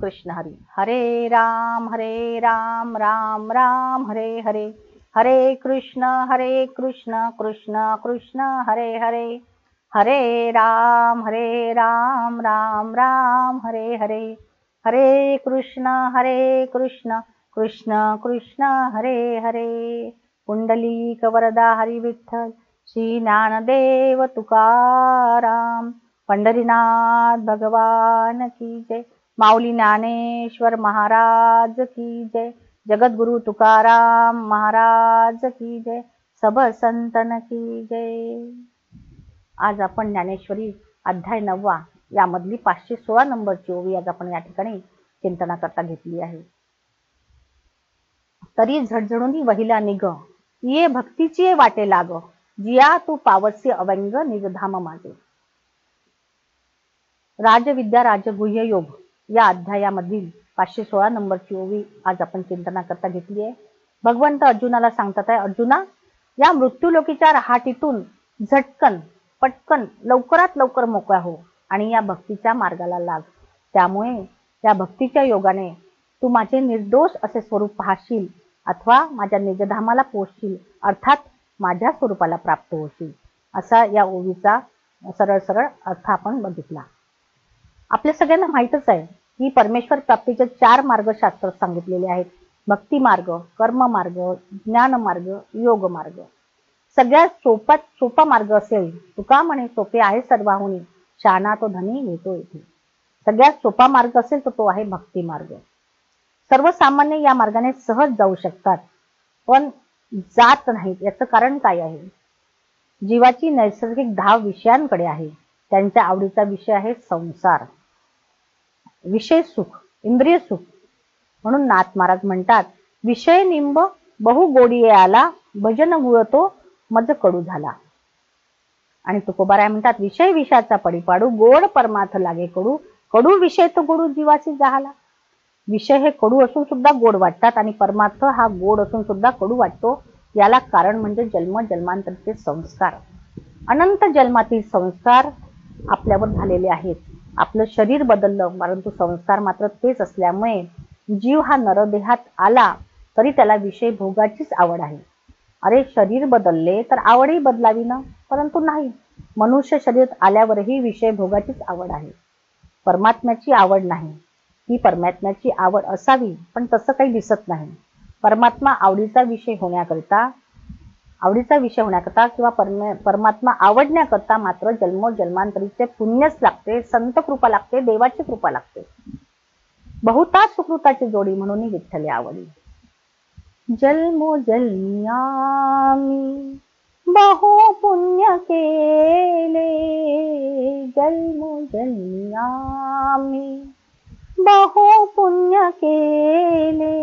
कृष्ण हरी. हरे राम राम राम हरे हरे. हरे कृष्ण कृष्ण कृष्ण हरे हरे. हरे राम राम राम हरे हरे. हरे कृष्ण कृष्ण कृष्ण हरे हरे. पुंडलीक वरदा हरी विठ्ठल श्री ज्ञानदेव तुकाराम. पंढरीनाथ भगवान की जय. माऊली ज्ञानेश्वर महाराज की जय. जगद्गुरु तुकाराम महाराज की जय. सब संतन की जय. आज आपण ज्ञानेश्वरी अध्याय 9 यामधली 516 नंबरची ओवी आज आपण या ठिकाणी चिंतनाकरता घेतली आहे. तरी झडझडून वहिला निग, ये भक्तीची वाटे लाग, जिया तू पावसी अवंग निजधाम माझे. राजविद्या राजगुह्य योग या अध्यायामधील 516 नंबरची ओवी आज आपण चिंतनाकरता घेतली आहे. भगवंत अर्जुनाला सांगतात आहे, अर्जुना, या मृत्यूलोकीच्या रहाटीतून झटकन पटकन लवकरात लवकर मोकळा हो आणि या भक्तीच्या मार्गाला लाग. त्यामुळे या भक्तीच्या योगाने तू माझे निर्दोष असे स्वरूप पाहशील अथवा माझ्या निजधामाला पोहोचशील, अर्थात माझ्या स्वरूपाला प्राप्त होशील. असा या ओवीचा सरळ सरळ अर्थ आपण बघितला. आपल्या सगळ्यांना माहीतच आहे की परमेश्वर प्राप्तीचे 4 मार्ग शास्त्रात सांगितलेले आहेत. भक्ती मार्ग, कर्म मार्ग, ज्ञान मार्ग, योग मार्ग. सगळ्यात सोपा मार्ग असेल, तुका म्हणे सोपे आहे सर्वाहुनी, शहाणा तो धनी घेतो येथे. सगळ्यात सोपा मार्ग असेल तर तो आहे भक्ती मार्ग. सर्वसामान्य या मार्गाने सहज जाऊ शकतात पण जात नाहीत. याचं कारण काय आहे? जीवाची नैसर्गिक धाव विषयांकडे आहे. त्यांच्या आवडीचा विषय आहे संसार, विषय सुख, इंद्रिय सुख. म्हणून नाथ महाराज म्हणतात, विषय निंब बहु गोडी आला, भजन गुळतो मज कडू झाला. आणि तुकोबाराय म्हणतात, विषय विषयाचा पडीपाडू, गोड परमार्थ लागे कडू, कडू विषय तो कडू जीवाची जाहाला. विषय हे कडू असून सुद्धा गोड वाटतात आणि परमार्थ हा गोड असून सुद्धा कडू वाटतो. याला कारण म्हणजे जन्म जन्मांतरचे संस्कार. अनंत जन्मातील संस्कार आपल्यावर झालेले आहेत. आपलं शरीर बदललं परंतु संस्कार मात्र तेच असल्यामुळे जीव हा नरदेहात आला तरी त्याला विषय भोगाचीच आवड आहे. अरे, शरीर बदलले तर आवडही बदलावी ना, परंतु नाही. मनुष्य शरीरात आल्यावरही विषय भोगाचीच आवड आहे, परमात्म्याची आवड नाही. ही परमात्म्याची आवड असावी पण तसं काही दिसत नाही. परमात्मा आवडीचा विषय होण्याकरता किंवा परमात्मा आवडण्याकरता मात्र जन्मोजन्मांतरीचे पुण्यच लागते, संत कृपा लागते, देवाची कृपा लागते. बहुता सुकृताची जोडी म्हणून विठ्ठले आवडी. जन्मोजन्मी आम्ही बहु पुण्य केले, जन्मोजन्मी आम्ही बहु पुण्य केले,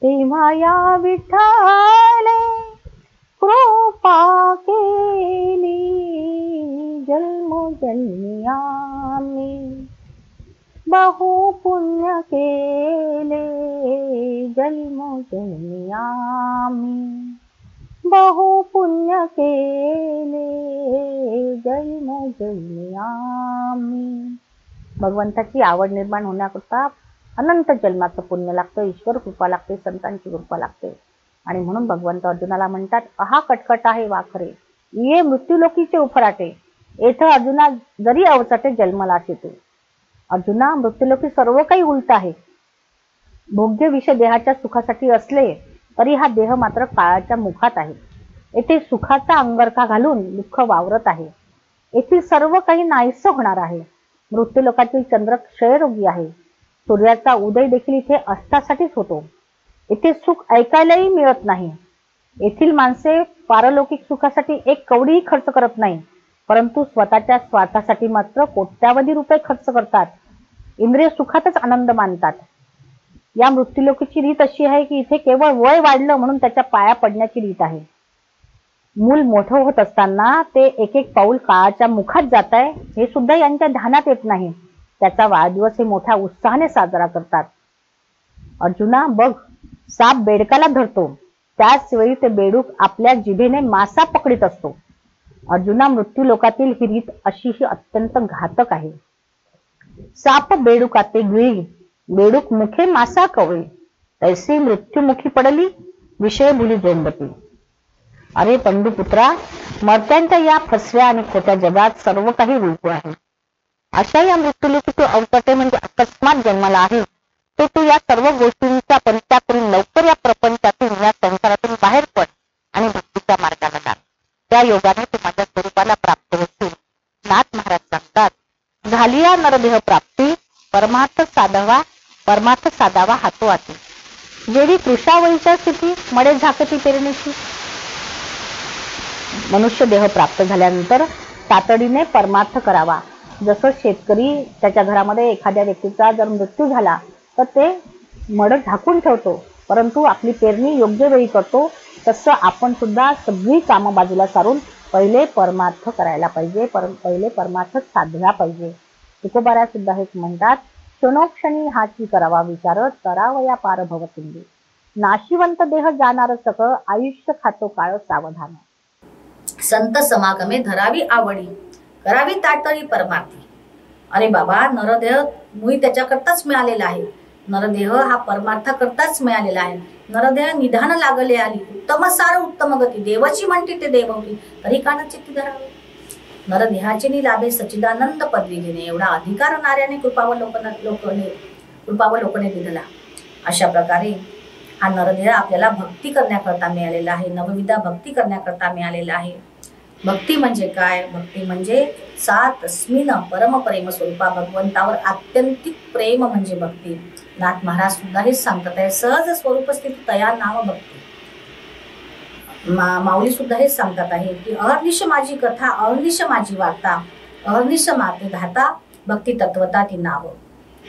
तेव्हा या विठ्ठले कृपा केली. जन्मोजन्मी आम्ही बहु पुण्य केले, जन्मोजन्मी आम्ही बहु पुण्य केले, जन्मोजन्मी आम्ही. भगवंताची आवड निर्माण होण्याकरता अनंत जन्माचं पुण्य लागतं, ईश्वर कृपा लागते, संतांची कृपा लागते. आणि म्हणून भगवंत अर्जुनाला म्हणतात, अहा कटकट आहे वाखरे, ये मृत्यूलोकीचे उफराटे, येथे अर्जुना जरी अवचटे जन्मला येतो. अर्जुना, मृत्यूलोकी सर्व काही उलट आहे. भोग्य विषय देहाच्या सुखासाठी असले तरी हा देह मात्र काळाच्या मुखात आहे. येथे सुखाचा अंगरखा घालून दुःख वावरत आहे. येथील सर्व काही नाहीसे होणार आहे. मृत्यूलोकातील चंद्र क्षयरोगी आहे. सूर्याचा उदय देखील इथे अस्तासाठीच होतो. येथे सुख ऐकायलाही मिळत नाही. येथील माणसे पारलौकिक सुखासाठी एक कवडीही खर्च करत नाही, परंतु स्वतःच्या स्वार्थासाठी मात्र कोट्यावधी रुपये खर्च करतात. इंद्रिय सुखातच आनंद मानतात. या मृत्यूलोकीची रीत अशी आहे की इथे केवळ वय वाढलं म्हणून त्याच्या पाया पडण्याची रीत आहे. मूल मोठं होत असताना ते एक एक पाऊल काळाच्या मुखात जात आहे हे सुद्धा यांच्या ध्यानात येत नाही. त्याचा वाढदिवस हे मोठ्या उत्साहाने साजरा करतात. अर्जुना बघ, साप बेडकाला धरतो, त्याच वेळी ते बेडूक आपल्या जिभेने मासा पकडीत असतो. अर्जुना, मृत्यू लोकातील ही रीत अशी ही अत्यंत घातक आहे. साप बेडुकाते गिळी, बेडूक मुखे मासा कवळी, तैसी मृत्युमुखी पडली, विषय भुली जोंबती. अरे पंडुपुत्रा, मर्त्यांच्या या फसव्या आणि खोट्या जगात सर्व काही उलटू आहे. अशा या मृत्यूलोकी तू अवतटे म्हणजे अकस्मात जन्माला आहे. तो तू या सर्व गोष्टींचा परित्याग करून लवकर या प्रपंचातून, या संसारातून बाहेर पड आणि भक्तीच्या मार्गाला लाग. त्या योगाने तू माझ्या स्वरूपाला प्राप्त होशील. नाथ महाराज सांगतात, झालिया नरदेह प्राप्ती, परमार्थ साधावा हातो आती. जेवी कृशावळीच्या स्थिती मडे झाकती पेरणीची. मनुष्य देह प्राप्त झाल्यानंतर तातडीने परमार्थ करावा. जसं शेतकरी त्याच्या घरामध्ये एखाद्या व्यक्तीचा जर मृत्यू झाला तर ते मड झाकून ठेवतो, परंतु आपली पेरणी योग्य वेळी करतो. तसं आपण सुद्धा सगळी कामं बाजूला सारून पहिले परमार्थ करायला पाहिजे, पहिले परमार्थ साधला पाहिजे. तुकोबारा सुद्धा हेच म्हणतात, क्षणोक्षणी हाची करावा विचार, करावया पार भवसिंधू. नाशिवंत देह जाणार सक, आयुष्य खातो काळ सावधान. संत समागमे धरावी आवडी, करावी ताटळी परमार्थी. अरे बाबा, नरदेह मुळी त्याच्याकरताच मिळालेला आहे. नरदेह हा परमार्थाकरताच मिळालेला आहे. नरदेह निधान लागले आली, उत्तम सार उत्तम गती, देवाची म्हणती ते देवकी, तरी कान चित्ती धरावे. नरदेहाचे नि लाभे सच्चिदानंद पदवी घेणे, एवढा अधिकार नार्याने कृपावलोकने दिलेला. अशा प्रकारे हा नरदेह आपल्याला भक्ती करण्याकरता मिळालेला आहे, नवविधा भक्ती करण्याकरता मिळालेला आहे. भक्ती म्हणजे काय? भक्ती म्हणजे सात अस्मिन परम प्रेम स्वरूपा भगवंतावर आत्यंतिक प्रेम म्हणजे भक्ती. नाथ महाराज सुद्धा हेच सांगतात आहे, सहज स्वरूप स्थिती तया नाव भक्ती. माऊली सुद्धा हेच सांगतात आहे की अहर्निश माझी कथा, अहर्निश माझी वार्ता, अहर्निश माते धाता, भक्ती तत्वता ती नाव.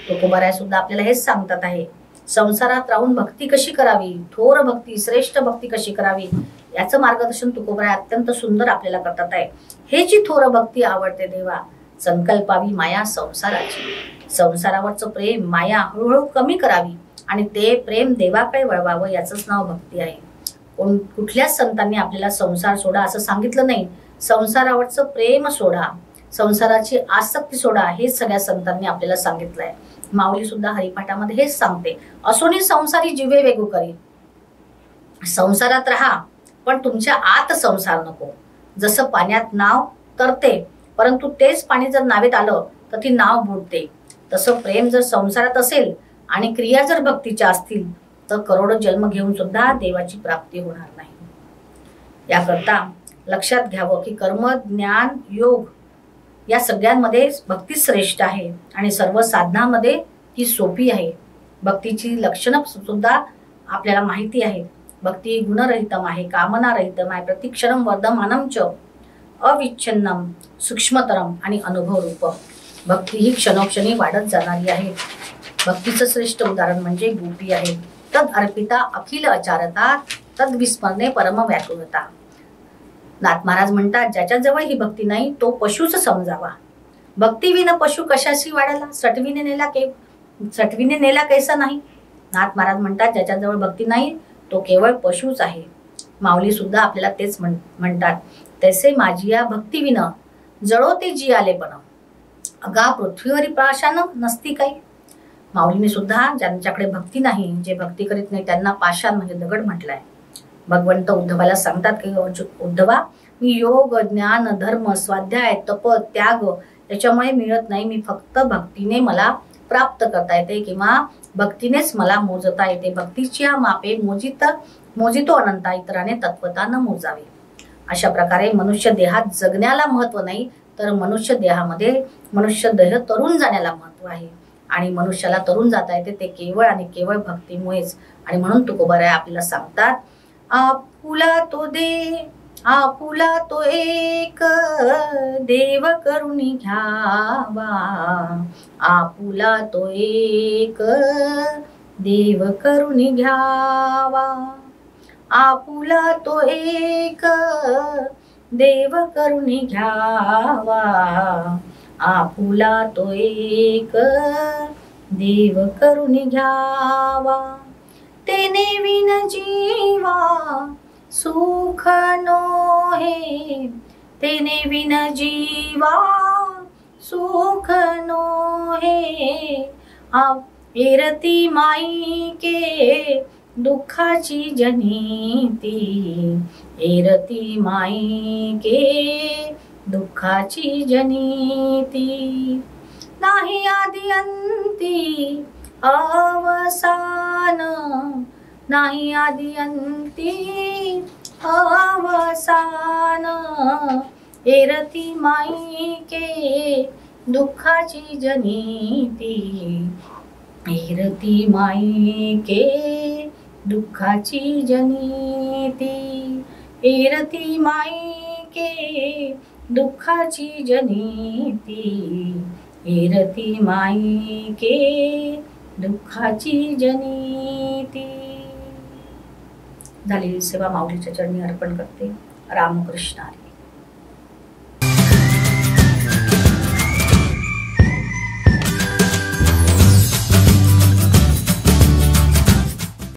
तुकोबाराय सुद्धा आपल्याला हेच सांगतात आहे, संसारात राहून भक्ती कशी करावी, थोर भक्ती, श्रेष्ठ भक्ती कशी करावी, याचं मार्गदर्शन तुकोबाराय अत्यंत सुंदर आपल्याला करतात आहे. हे जी थोर भक्ती आवडते देवा, संकल्पावी माया संसाराची. संसारावरचं प्रेम माया हळूहळू कमी करावी आणि ते प्रेम देवाकडे वळवावं, याचंच नाव भक्ती आहे. कुठल्याच संतांनी आपल्याला संसार सोडा असं सांगितलं नाही. संसारावरचं प्रेम सोडा, संसाराची आसक्ती सोडा, हेच सगळ्या संतांनी आपल्याला सांगितलंय. माऊली सुद्धा हरिपाठामध्ये हेच सांगते, असोनी संसारी जीवे वेगू करी. संसारात राहा पण तुमच्या आत संसार नको. जसं पाण्यात नाव तरते परंतु तेच पाणी जर नावेत आलं तर ती नाव बुडते, तसं प्रेम जर संसारात असेल आणि क्रिया जर भक्तीच्या असतील तर करोडो जन्म घेऊन सुद्धा देवाची प्राप्ती होणार नाही. याकरता लक्षात घ्यावं की कर्म, ज्ञान, योग या सगळ्यांमध्ये भक्ती श्रेष्ठ आहे आणि सर्व साधनामध्ये ती सोपी आहे. भक्तीची लक्षणं सुद्धा आपल्याला माहिती आहे. भक्ती गुणरहितम आहे, कामनारहितम आहे, प्रतिक्षणम वर्धमानम च, अविच्छिन्नम, सूक्ष्मतरम आणि अनुभव रूप. भक्ती ही क्षणोक्षणी वाढत जाणारी आहे. भक्तीचं श्रेष्ठ उदाहरण म्हणजे गोपी आहे. तद अर्पिता अखिल अचारता, तद विस्मरणे परम व्याकुलता. नाथ महाराज म्हणतात, ज्याच्याजवळ ही भक्ती नाही तो पशुच समजावा. भक्ती विना पशु कशाशी वाढायला, सटवीने नेला कैसा नाही. नाथ महाराज म्हणतात, ज्याच्याजवळ भक्ती नाही तो केवळ पशुच आहे. माऊली सुद्धा आपल्याला तेच म्हणतात, तैसे माझिया भक्ती विन जळो ते जी आले पण, अगा पृथ्वीवरी पाषाण नसती काही. माऊलीने सुद्धा ज्यांच्याकडे भक्ती नाही, जे भक्ती करीत नाही, त्यांना पाषाण म्हणजे दगड म्हटलंय. भगवंत उद्धवाला सांगतात की उद्धवा, मी योग, ज्ञान, धर्म, स्वाध्याय, तप, त्याग याच्यामुळे मिळत नाही. मी फक्त भक्तीने मला प्राप्त करता येते किंवा भक्तीनेच मला मोजता येते. भक्तीची मापे मोजितो अनंता, इतराने तत्वता न मोजावे. अशा प्रकारे मनुष्य देहात जगण्याला महत्व नाही, तर मनुष्य देहामध्ये मनुष्य देह तरुण जाण्याला महत्व आहे. आणि मनुष्याला तरुण जाता येते ते केवळ आणि केवळ भक्तीमुळेच. आणि म्हणून तुकोबाराय आपल्याला सांगतात, आपुला तो दे, आपुला तो एक, देव करुणी घ्यावा. आपुला तो एक, देव करुणी घ्यावा. आपुला तो एक, देव करुणी घ्यावा. आपुला तो एक, देव करुणी घ्यावा. तेने विन जीवा सुख नो हे, तेने विन जीवा सुख नोहे एरती माई के दुःखाची जनिती, एरती माई के दुःखाची जनिती, नाही आदि अंती अवसान, नाही आदि अंती अवसान, एरती माई के दुःखाची जनिती, एरती माई के दुःखाची जनिती, एरती माई के दुःखाची जनिती, एरती माई के दुःखाची जनिती. झालेली सेवा माऊलीच्या चरणी अर्पण करते. रामकृष्ण हरी.